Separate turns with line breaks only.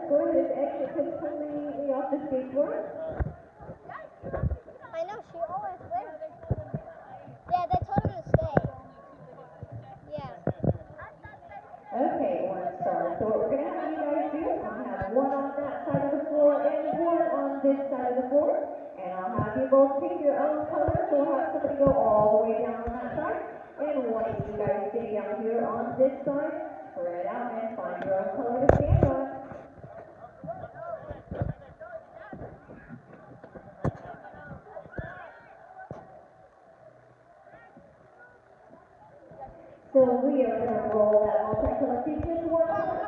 score this extra completely off the skateboard.
I know, she always wins. Yeah, they told him to stay. Yeah.
Okay, one star. So what we're going to have you guys do, I'm going to have one on that side of the floor and one on this side of the floor. And I'll have you both pick your own color. So we'll have somebody go all the way down on that side. And one of you guys stay down here on this side. Spread out and find your own color to stand on. So we are going to roll that multicolor sequence one more time.